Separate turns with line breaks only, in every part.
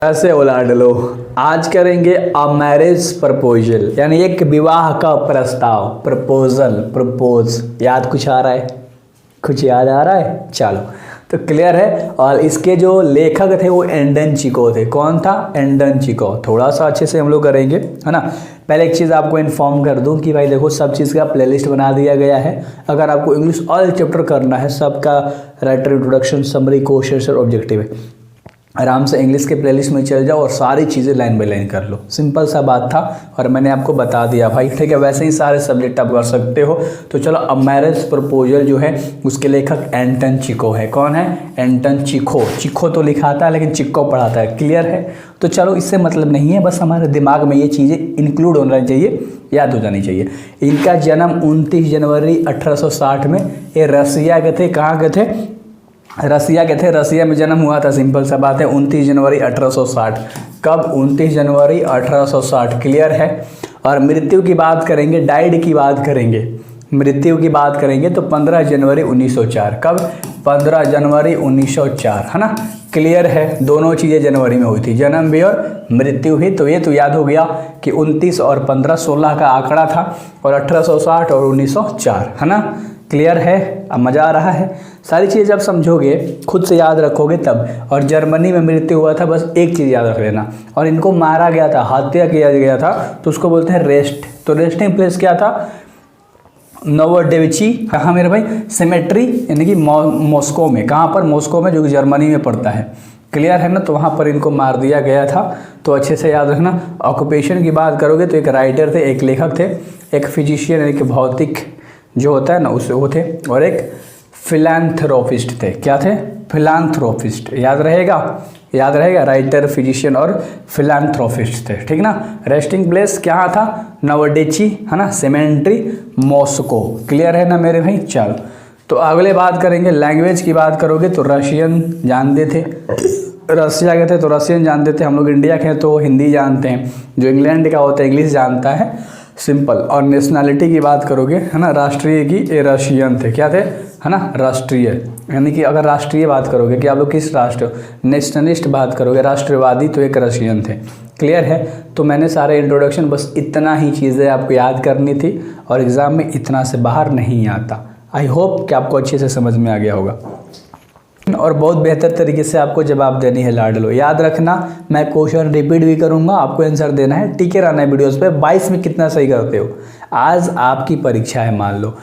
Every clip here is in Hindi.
ऐसे उलाट लो। आज करेंगे अ मैरिज प्रपोजल, यानी एक विवाह का प्रस्ताव। Proposal, propose. याद कुछ आ रहा है? कुछ याद आ रहा है? चलो तो क्लियर है। और इसके जो लेखक थे वो एंडन चिको थे। कौन था? एंडन चिको। थोड़ा सा अच्छे से हम लोग करेंगे, है ना। पहले एक चीज़ आपको इन्फॉर्म कर दूं कि भाई देखो, सब चीज़ का प्लेलिस्ट बना दिया गया है। अगर आपको इंग्लिश ऑल चैप्टर करना है, सबका राइटर, इंट्रोडक्शन, समरी, क्वेश्चन और ऑब्जेक्टिव है, आराम से इंग्लिश के प्लेलिस्ट में चल जाओ और सारी चीज़ें लाइन बाय लाइन कर लो। सिंपल सा बात था और मैंने आपको बता दिया भाई, ठीक है। वैसे ही सारे सब्जेक्ट आप कर सकते हो। तो चलो, अ मैरिज प्रपोजल जो है उसके लेखक एंटन चिको है। कौन है? एंटन चिको। चिको तो लिखाता है लेकिन चिको पढ़ाता है। क्लियर है? तो चलो, इससे मतलब नहीं है, बस हमारे दिमाग में ये चीज़ें इंक्लूड होना चाहिए, याद हो जानी चाहिए। इनका जन्म 29 जनवरी 1860 में ये रसिया के थे। कहाँ के थे? रसिया के थे। रसिया में जन्म हुआ था। सिंपल सा बात है, 29 जनवरी 1860। कब? 29 जनवरी 1860। क्लियर है? और मृत्यु की बात करेंगे, डाइड की बात करेंगे, मृत्यु की बात करेंगे तो 15 जनवरी 1904। कब? 15 जनवरी 1904, है ना। क्लियर है? दोनों चीज़ें जनवरी में हुई थी, जन्म भी और मृत्यु भी। तो ये तो याद हो गया कि 29 और 15 16 का आंकड़ा था, और 1860 और 1904, है ना। क्लियर है? अब मज़ा आ रहा है? सारी चीज़ जब समझोगे, खुद से याद रखोगे तब। और जर्मनी में मृत्यु हुआ था, बस एक चीज़ याद रख लेना। और इनको मारा गया था, हत्या किया गया था, तो उसको बोलते हैं रेस्ट। तो रेस्टिंग प्लेस क्या था? नोवोडेविची। कहाँ मेरे भाई? सिमेट्री, यानी कि मॉस्को में। कहाँ पर? मॉस्को में, जो कि जर्मनी में पड़ता है। क्लियर है ना। तो वहाँ पर इनको मार दिया गया था। तो अच्छे से याद रखना। ऑक्यूपेशन की बात करोगे तो एक राइटर थे, एक लेखक थे, एक फिजिशियन यानी कि भौतिक जो होता है ना, उससे वो थे, और एक फिलैंथ्रोपिस्ट थे। क्या थे? फिलैंथ्रोपिस्ट। याद रहेगा? याद रहेगा। राइटर, फिजिशियन और फिलैंथ्रोपिस्ट थे, ठीक ना। रेस्टिंग प्लेस क्या था? नवोडेची, है ना। सेमेंट्री, मॉस्को। क्लियर है ना मेरे भाई? चलो, तो अगले बात करेंगे। लैंग्वेज की बात करोगे तो रशियन जानते थे, रसिया के थे तो रशियन जानते थे। हम लोग इंडिया के हैं तो हिंदी जानते हैं। जो इंग्लैंड का होता है इंग्लिश जानता है। सिंपल। और नेशनैलिटी की बात करोगे, है ना, राष्ट्रीय की, ये रशियन थे। क्या थे? है ना, राष्ट्रीय। यानी कि अगर राष्ट्रीय बात करोगे कि आप लोग किस राष्ट्र, नेशनलिस्ट बात करोगे, राष्ट्रवादी, तो एक रशियन थे। क्लियर है? तो मैंने सारे इंट्रोडक्शन, बस इतना ही चीज़ें आपको याद करनी थी, और एग्ज़ाम में इतना से बाहर नहीं आता। आई होप कि आपको अच्छे से समझ में आ गया होगा, और बहुत बेहतर तरीके से आपको जवाब देनी है। लाड लो। याद रखना, मैं क्वेश्चन रिपीट भी करूंगा, आपको आंसर देना है। टिके रहना है वीडियोस पे। 22 में कितना सही करते हो? आज आपकी परीक्षा है। मान लो,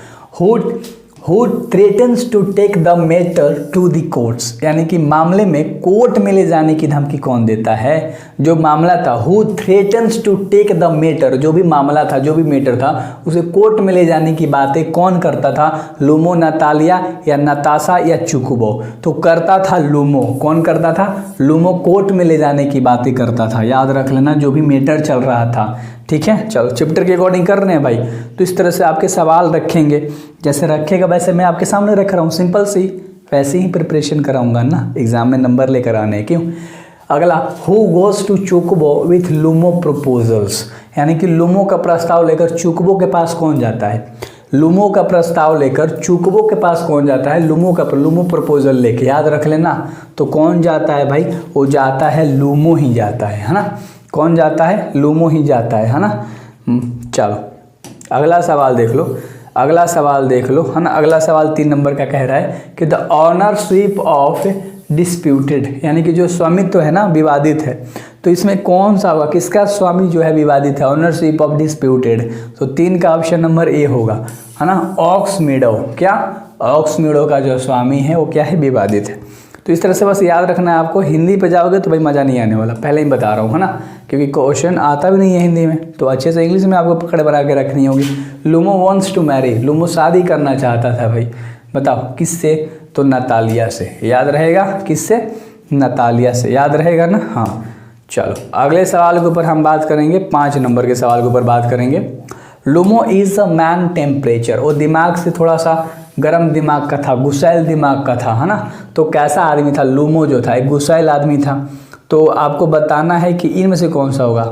who threatens to take the matter to the courts, यानी कि मामले में कोर्ट में ले जाने की धमकी कौन देता है? जो मामला था, who threatens to take the matter, जो भी मामला था, जो भी मैटर था, उसे कोर्ट में ले जाने की बातें कौन करता था? लूमो, नतालिया या नताशा या चुकुबो? तो करता था लूमो। कौन करता था? लूमो कोर्ट में ले जाने की बातें करता था। याद रख लेना, जो भी मैटर चल रहा था, ठीक है। चलो, चैप्टर के अकॉर्डिंग कर रहे हैं भाई, तो इस तरह से आपके सवाल रखेंगे। जैसे रखेगा वैसे मैं आपके सामने रख रहा हूँ, सिंपल सी, वैसे ही प्रिपरेशन कराऊंगा ना, एग्जाम में नंबर लेकर आने। क्यों? अगला, हु गोज टू चुकबो विथ लूमो प्रपोजल्स, यानी कि लूमो का प्रस्ताव लेकर चुकबो के पास कौन जाता है? लूमो का प्रस्ताव लेकर चुकबो के पास कौन जाता है? लूमो प्रपोजल लेके। याद रख लेना। तो कौन जाता है भाई? वो जाता है, लूमो ही जाता है ना। कौन जाता है? लूमो ही जाता है ना। चलो, अगला सवाल देख लो, अगला सवाल देख लो, है ना। अगला सवाल 3 नंबर का कह रहा है कि द ऑनरशिप ऑफ डिस्प्यूटेड, यानी कि जो स्वामित्व है ना, विवादित है। तो इसमें कौन सा होगा? किसका स्वामी जो है विवादित है? Ownership of disputed. तो 3 का ऑप्शन नंबर ए होगा, है ना। Ox Meadow. क्या? ऑक्स मीडो का जो स्वामी है वो क्या है? विवादित है। तो इस तरह से बस याद रखना है आपको। हिंदी पे जाओगे तो भाई मज़ा नहीं आने वाला, पहले ही बता रहा हूँ, है ना, क्योंकि क्वेश्चन आता भी नहीं है हिंदी में। तो अच्छे से इंग्लिश में आपको पकड़ बना के रखनी होगी। Lumo wants to marry, Lumo शादी करना चाहता था भाई। बताओ किससे? तो नतालिया से। याद रहेगा? किससे? नतालिया से। याद रहेगा ना? हाँ। चलो, अगले सवाल के ऊपर हम बात करेंगे, 5 नंबर के सवाल के ऊपर बात करेंगे। LUMO is a man temperature, वो दिमाग से थोड़ा सा गर्म दिमाग का था, गुस्सैल दिमाग का था, है ना। तो कैसा आदमी था? लूमो जो था एक गुस्सैल आदमी था। तो आपको बताना है कि इनमें से कौन सा होगा,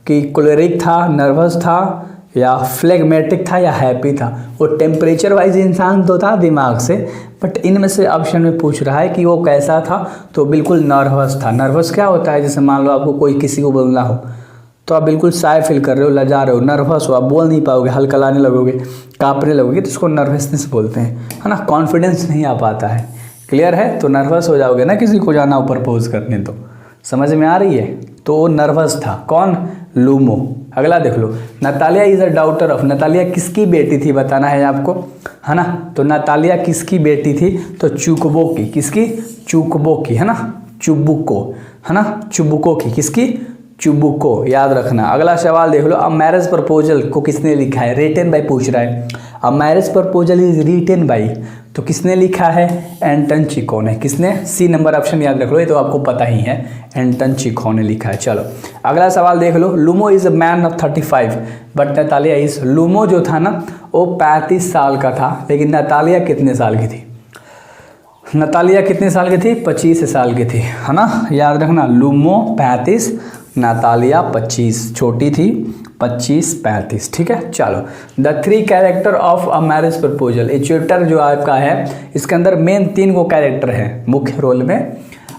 कि कोलेरिक था, नर्वस था, या फ्लेगमेटिक था या हैप्पी था। वो टेम्परेचर वाइज इंसान तो था दिमाग से, बट इनमें से ऑप्शन में पूछ रहा है कि वो कैसा था, तो बिल्कुल नर्वस था। नर्वस क्या होता है, जैसे मान लो आपको कोई किसी को बोलना हो तो आप बिल्कुल शाय फील कर रहे हो, लजा रहे हो, नर्वस हो, आप बोल नहीं पाओगे, हल्कलाने लगोगे, कांपने लगोगे, तो इसको नर्वसनेस बोलते हैं, है ना। कॉन्फिडेंस नहीं आ पाता है, क्लियर है। तो नर्वस हो जाओगे ना किसी को जाना हो प्रपोज करने, तो समझ में आ रही है। तो वो नर्वस था, कौन, लूमो। अगला देख लो, Natalia is a daughter of, Natalia किसकी बेटी थी बताना है आपको, है ना। तो नतालिया किसकी बेटी थी, तो चुकबो की, किसकी, चुकबो की, है ना, चुबुको, है ना, चुबुको की, किसकी, चुबुको, याद रखना। अगला सवाल देख लो, अ मैरिज प्रपोजल को किसने लिखा है, रिटन बाय पूछ रहा है। A marriage proposal is written by, तो किसने लिखा है, एंटन चिको ने। किसने, सी नंबर ऑप्शन याद रख लो, ये तो आपको पता ही है, एंटन चिको ने लिखा है। चलो अगला सवाल देख लो, Lomov is a man of 35 but Natalia is, Lomov जो था ना वो 35 साल का था, लेकिन नतालिया कितने साल की थी, नतालिया कितने साल की थी, 25 साल की थी, है ना, याद रखना। लूमो 35, नतालिया 25, छोटी थी 25-35, ठीक है। चलो, the 3 character of a marriage proposal, ये चैप्टर जो आपका है इसके अंदर मेन 3 को कैरेक्टर है मुख्य रोल में,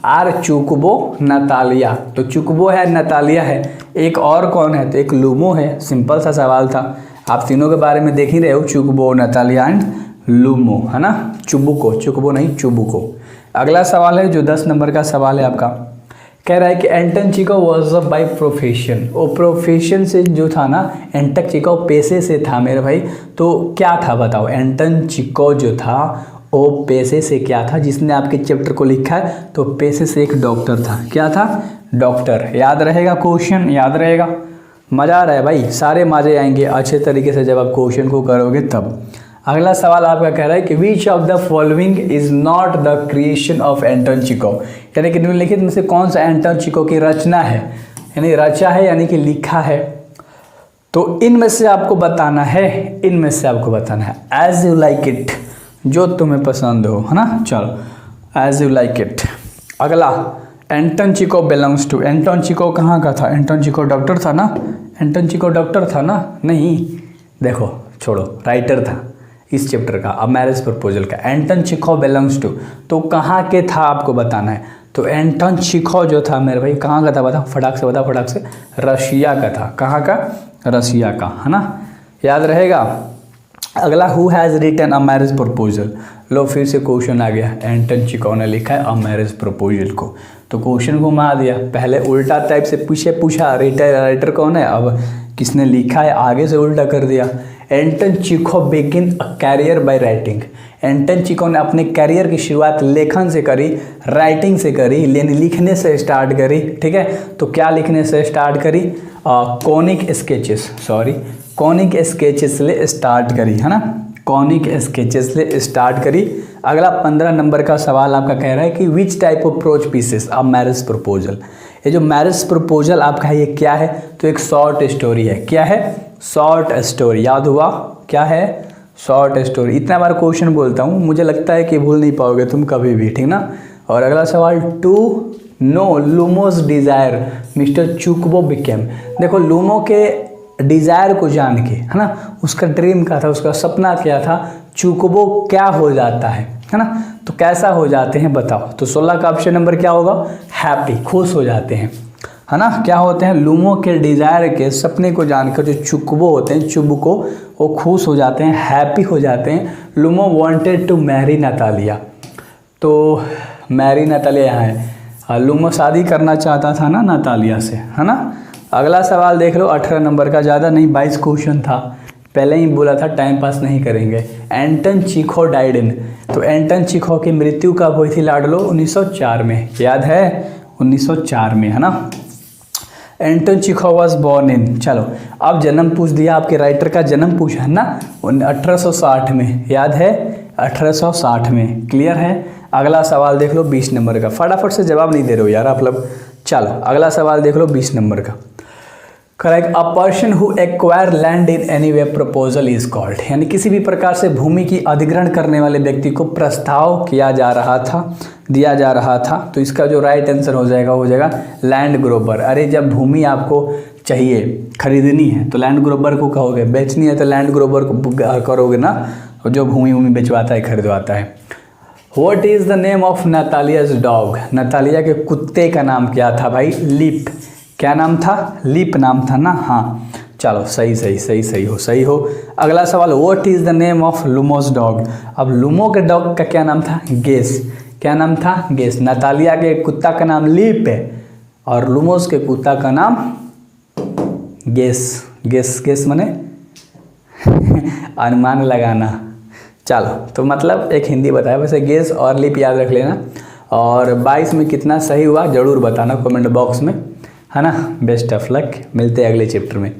आर चुकबो नतालिया, तो चुकबो है, नतालिया है, एक और कौन है, तो एक लूमो है। सिंपल सा सवाल था, आप तीनों के बारे में देख ही रहे हो, चुकबो, नतालिया एंड लूमो, है ना, चुबुको, चुकबो नहीं चुबुको। अगला सवाल है जो 10 नंबर का सवाल है आपका, कह रहा है कि Anton Chekhov was a by profession, वो प्रोफेशन से जो था ना, एंटन चिको पेशे से था मेरे भाई, तो क्या था बताओ, एंटन चिको जो था वो पेशे से क्या था, जिसने आपके चैप्टर को लिखा है तो पेशे से एक डॉक्टर था, क्या था, डॉक्टर। याद रहेगा क्वेश्चन, याद रहेगा, मज़ा आ रहा है भाई, सारे मज़े आएंगे अच्छे तरीके से जब आप क्वेश्चन को करोगे तब। अगला सवाल आपका कह रहा है कि which of the following is not the creation of Anton Chekhov, यानी कि निम्नलिखित में से कौन सा एंटन चिको की रचना है, यानी रचा है यानी कि लिखा है, तो इनमें से आपको बताना है, इनमें से आपको बताना है, एज यू लाइक इट, जो तुम्हें पसंद हो, है ना। चलो, एज यू लाइक इट। अगला, Anton Chekhov belongs to, Anton Chekhov कहाँ का था, एंटन चिको डॉक्टर था ना, एंटन चिको डॉक्टर था ना, नहीं, देखो छोड़ो, राइटर था इस चैप्टर का, अ मैरिज प्रपोजल का। एंटन चिको बिलोंग्स टू, तो कहाँ के था आपको बताना है, तो एंटन चिको जो था मेरे भाई कहाँ का था, बता फटाक से, बता फटाक से, रशिया का था, कहाँ का, रशिया का, है ना, याद रहेगा। अगला, who has written a marriage proposal, लो फिर से क्वेश्चन आ गया, एंटन चिको ने लिखा है अ मैरिज प्रपोजल को, तो क्वेश्चन घुमा दिया, पहले उल्टा टाइप से पीछे पूछा राइटर कौन है, अब किसने लिखा है आगे से उल्टा कर दिया। Anton Chekhov begin a career by writing, Anton Chekhov ने अपने कैरियर की शुरुआत लेखन से करी, राइटिंग से करी, लिखने से स्टार्ट करी, ठीक है। तो क्या लिखने से स्टार्ट करी, conic sketches, sorry conic sketches ले स्टार्ट करी, है ना, कॉनिक स्केचेस ले स्टार्ट करी। अगला 15 नंबर का सवाल आपका कह रहा है कि which type of prose pieces a marriage proposal, ये जो मैरिज प्रपोजल आपका है ये क्या है, तो एक शॉर्ट स्टोरी है, क्या है, शॉर्ट स्टोरी, याद हुआ क्या है, शॉर्ट स्टोरी। इतना बार क्वेश्चन बोलता हूँ, मुझे लगता है कि भूल नहीं पाओगे तुम कभी भी, ठीक ना। और अगला सवाल, to know Lomov's desire mister चुकबो बिकेम, देखो लूमो के डिज़ायर को जान के, है ना, उसका ड्रीम क्या था, उसका सपना क्या था, चुकबो क्या हो जाता है ना, तो कैसा हो जाते हैं बताओ। तो 16 का ऑप्शन नंबर क्या होगा, हैप्पी, खुश हो जाते हैं, है ना। क्या होते हैं, लूमो के डिज़ायर के सपने को जानकर जो चुकबो होते हैं, चुबुको, वो खुश हो जाते हैं, हैप्पी हो जाते हैं। Lumo wanted to marry Natalia, तो मैरी नतालिया यहाँ है, लूमो शादी करना चाहता था ना नतालिया से, है ना। अगला सवाल देख लो, 18 नंबर का, ज़्यादा नहीं 22 क्वेश्चन था, पहले ही बोला था टाइम पास नहीं करेंगे। एंटन चिको डाइड इन, तो एंटन चिको की मृत्यु कब हुई थी लाडलो, 1904 में, याद है 1904 में, है ना। एंटन चिको वॉज बॉर्न इन, चलो अब जन्म पूछ दिया, आपके राइटर का जन्म पूछा है ना, 1860 में, याद है 1860 में, क्लियर है। अगला सवाल देख लो 20 नंबर का, फटाफट से जवाब नहीं दे रहे हो यार आप लोग। चलो अगला सवाल देख लो 20 नंबर का, correct, a person who acquire land in any way proposal is called, यानी किसी भी प्रकार से भूमि की अधिग्रहण करने वाले व्यक्ति को प्रस्ताव किया जा रहा था, दिया जा रहा था, तो इसका जो राइट आंसर हो जाएगा लैंड ग्रोवर। अरे जब भूमि आपको चाहिए, खरीदनी है तो लैंड ग्रोवर को कहोगे, बेचनी है तो लैंड ग्रोवर को करोगे ना, जो भूमि बेचवाता है, खरीदवाता है। What is the name of Natalia's dog? Natalia के कुत्ते का नाम क्या था भाई? लीप। क्या नाम था? लीप नाम था ना। हाँ चलो सही हो। अगला सवाल, what is the name of Lomov's dog? अब लुमो के डॉग का क्या नाम था? गेस। क्या नाम था? गेस। नतालिया के कुत्ता का नाम लीप है और लुमोस के कुत्ता का नाम गेस माने अनुमान लगाना। चलो तो मतलब एक हिंदी बताया, वैसे गेस और लीप याद रख लेना। और 22 में कितना सही हुआ ज़रूर बताना कमेंट बॉक्स में, है ना। बेस्ट ऑफ लक, मिलते हैं अगले चैप्टर में।